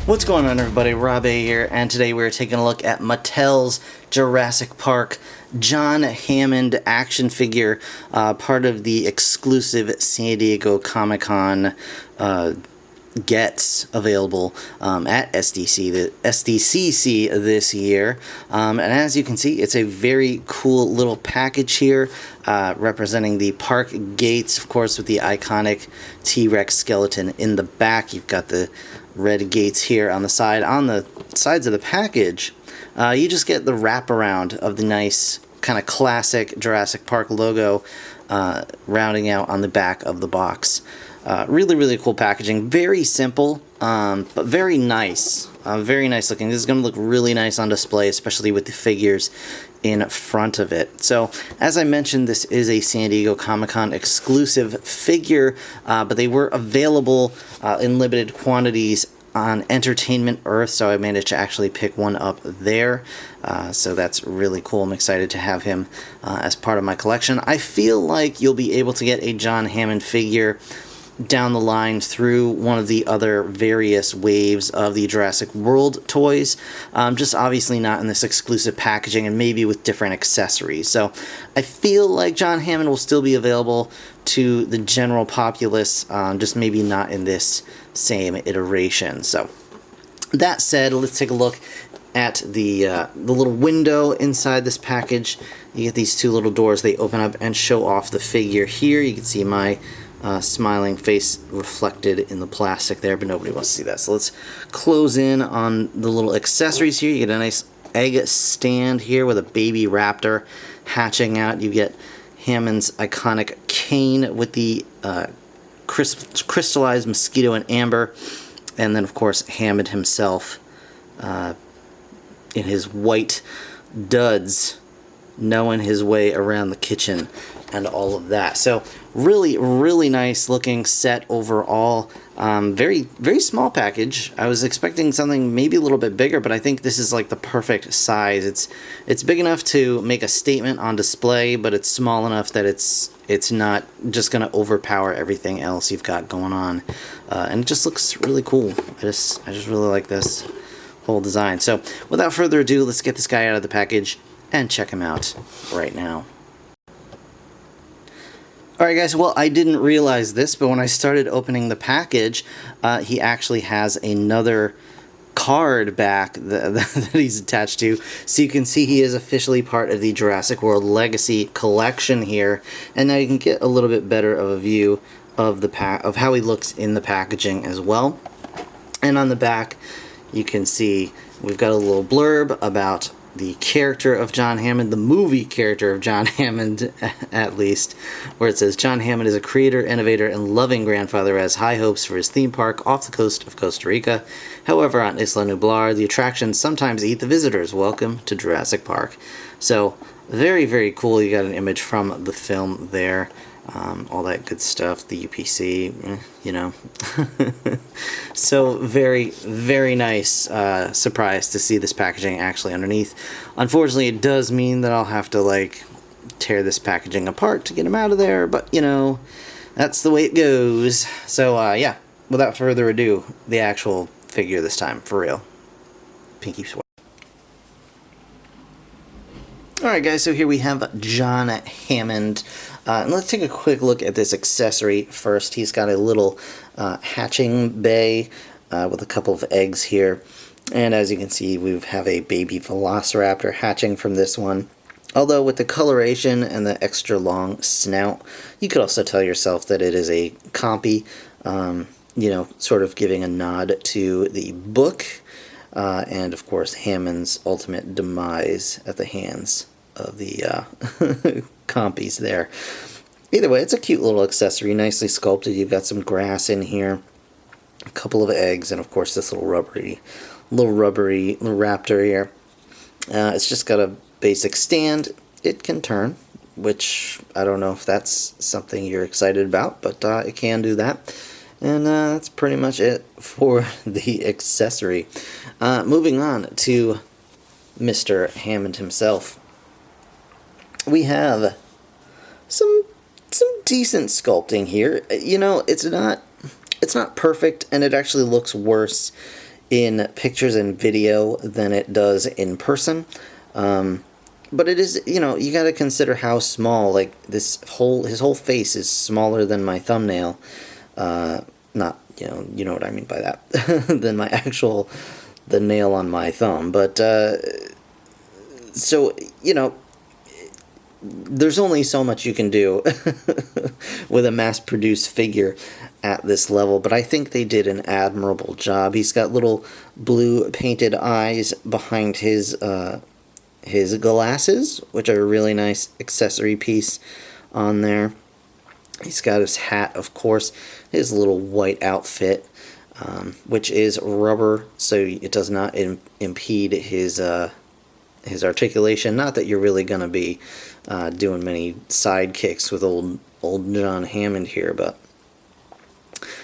What's going on, everybody? Rob A here, and today we're taking a look at Mattel's Jurassic Park John Hammond action figure, part of the exclusive San Diego Comic-Con gets available at SDCC this year. And as you can see, it's a very cool little package here representing the park gates, of course, with the iconic T-Rex skeleton in the back. You've got the red gates here on the side. On the sides of the package, you just get the wraparound of the nice kind of classic Jurassic Park logo rounding out on the back of the box. Really cool packaging. Very simple, but very nice. Very nice looking. This is going to look really nice on display, especially with the figures in front of it. So, as I mentioned, this is a San Diego Comic-Con exclusive figure, but they were available in limited quantities on Entertainment Earth, so I managed to actually pick one up there. So that's really cool. I'm excited to have him as part of my collection. I feel like you'll be able to get a John Hammond figure down the line through one of the other various waves of the Jurassic World toys, just obviously not in this exclusive packaging and maybe with different accessories. So I feel like John Hammond will still be available to the general populace, just maybe not in this same iteration. So that said, let's take a look at the little window inside this package. You get these two little doors. They open up and show off the figure here. You can see my smiling face reflected in the plastic there, but nobody wants to see that. So let's close in on the little accessories here. You get a nice egg stand here with a baby raptor hatching out. You get Hammond's iconic cane with the crystallized mosquito and amber, and then of course Hammond himself in his white duds knowing his way around the kitchen and all of that. So really nice looking set overall. Very small package. I was expecting something maybe a little bit bigger, but I think this is like the perfect size. It's big enough to make a statement on display, but it's small enough that it's not just going to overpower everything else you've got going on. And it just looks really cool. I just really like this whole design. So without further ado, let's get this guy out of the package and check him out right now. Alright guys, well, I didn't realize this, but when I started opening the package, he actually has another card back that he's attached to. So you can see he is officially part of the Jurassic World Legacy Collection here. And now you can get a little bit better of a view of of how he looks in the packaging as well. And on the back, you can see we've got a little blurb about the character of John Hammond, the movie character of John Hammond, at least, where it says, John Hammond is a creator, innovator, and loving grandfather who has high hopes for his theme park off the coast of Costa Rica. However, on Isla Nublar, the attractions sometimes eat the visitors. Welcome to Jurassic Park. So, very cool. You got an image from the film there. All that good stuff, the UPC, you know. So very nice surprise to see this packaging actually underneath. Unfortunately, it does mean that I'll have to like tear this packaging apart to get them out of there, but you know, that's the way it goes. So yeah, without further ado, the actual figure this time, for real. Pinky swear. Alright guys, so here we have John Hammond. And let's take a quick look at this accessory first. He's got a little hatching bay with a couple of eggs here. And as you can see, we have a baby velociraptor hatching from this one. Although with the coloration and the extra long snout, you could also tell yourself that it is a compy, you know, sort of giving a nod to the book. And of course, Hammond's ultimate demise at the hands of the compies there. Either way, it's a cute little accessory, nicely sculpted. You've got some grass in here, a couple of eggs, and of course this little rubbery raptor here. It's just got a basic stand. It can turn, which I don't know if that's something you're excited about, but it can do that. And that's pretty much it for the accessory. Moving on to Mr. Hammond himself. We have some decent sculpting here. You know, it's not perfect, and it actually looks worse in pictures and video than it does in person. But it is, you know, you got to consider how small, like, his whole face is smaller than my thumbnail. Not, you know what I mean by that, than the nail on my thumb. But, so, you know, there's only so much you can do with a mass-produced figure at this level, but I think they did an admirable job. He's got little blue painted eyes behind his glasses, which are a really nice accessory piece on there. He's got his hat, of course, his little white outfit, which is rubber, so it does not impede his articulation. Not that you're really going to be doing many side kicks with old John Hammond here, but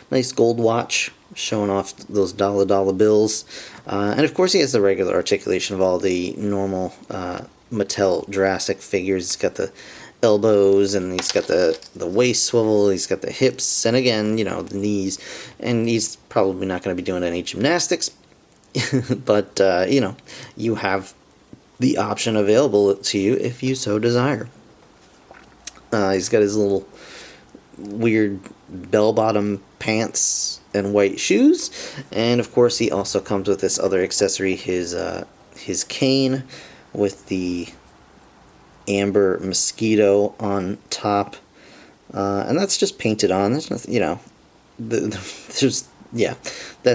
nice gold watch showing off those dollar bills. And of course he has the regular articulation of all the normal Mattel Jurassic figures. He's got the elbows, and he's got the waist swivel, he's got the hips, and again, you know, the knees. And he's probably not going to be doing any gymnastics, but, you know, you have the option available to you if you so desire. He's got his little weird bell-bottom pants and white shoes, and of course he also comes with this other accessory, his cane with the amber mosquito on top, and that's just painted on. There's nothing, you know, that's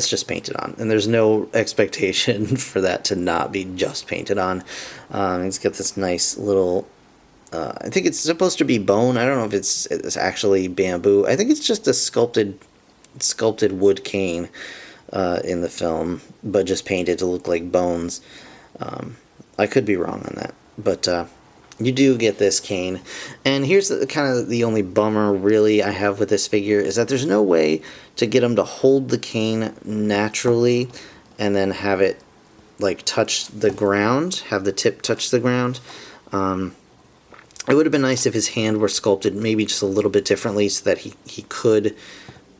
just painted on, and there's no expectation for that to not be just painted on. He's got this nice little, I think it's supposed to be bone. I don't know if it's actually bamboo. I think it's just a sculpted wood cane in the film, but just painted to look like bones. I could be wrong on that, but you do get this cane. And here's kind of the only bummer really I have with this figure, is that there's no way to get him to hold the cane naturally and then have it like touch the ground, have the tip touch the ground. It would have been nice if his hand were sculpted maybe just a little bit differently, so that he could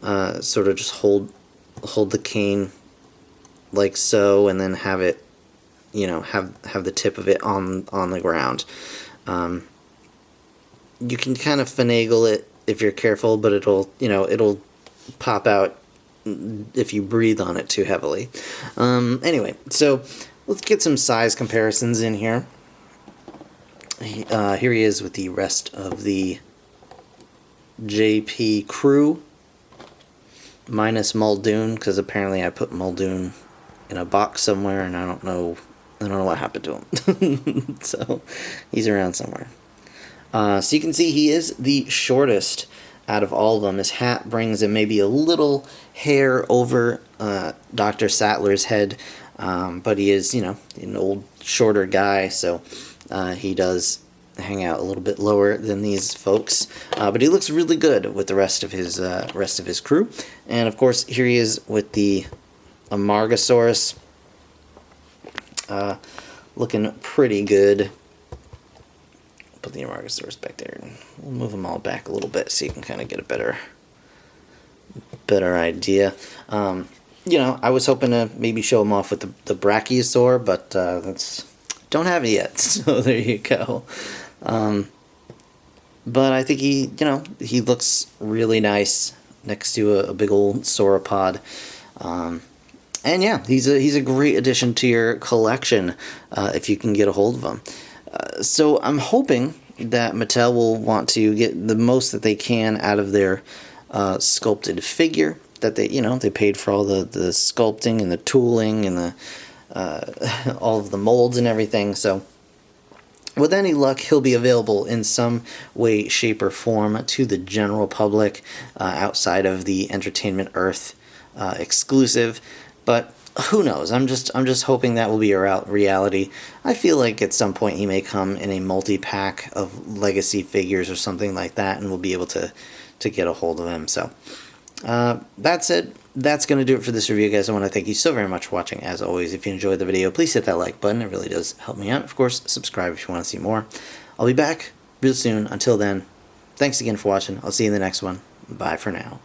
sort of just hold the cane like so, and then have it, you know, have the tip of it on the ground. You can kind of finagle it if you're careful, but it'll pop out if you breathe on it too heavily. Anyway, so let's get some size comparisons in here. Here he is with the rest of the JP crew, minus Muldoon, because apparently I put Muldoon in a box somewhere, and I don't know what happened to him. So he's around somewhere. So you can see he is the shortest out of all of them. His hat brings him maybe a little hair over Dr. Sattler's head, but he is, you know, an old shorter guy, so he does hang out a little bit lower than these folks, but he looks really good with the rest of his crew. And of course, here he is with the Amargasaurus, looking pretty good. Put the Amargasaurus back there. We'll move them all back a little bit so you can kind of get a better idea. You know, I was hoping to maybe show him off with the Brachiosaur, but don't have it yet. So there you go. But I think he looks really nice next to a big old sauropod. And yeah, he's a great addition to your collection if you can get a hold of him. So I'm hoping that Mattel will want to get the most that they can out of their sculpted figure. That they paid for all the sculpting and the tooling and the all of the molds and everything. So with any luck, he'll be available in some way, shape, or form to the general public outside of the Entertainment Earth exclusive. But who knows? I'm just hoping that will be a reality. I feel like at some point he may come in a multi-pack of Legacy figures or something like that, and we'll be able to get a hold of him. So that said, that's going to do it for this review, guys. I want to thank you so very much for watching. As always, if you enjoyed the video, please hit that like button. It really does help me out. Of course, subscribe if you want to see more. I'll be back real soon. Until then, thanks again for watching. I'll see you in the next one. Bye for now.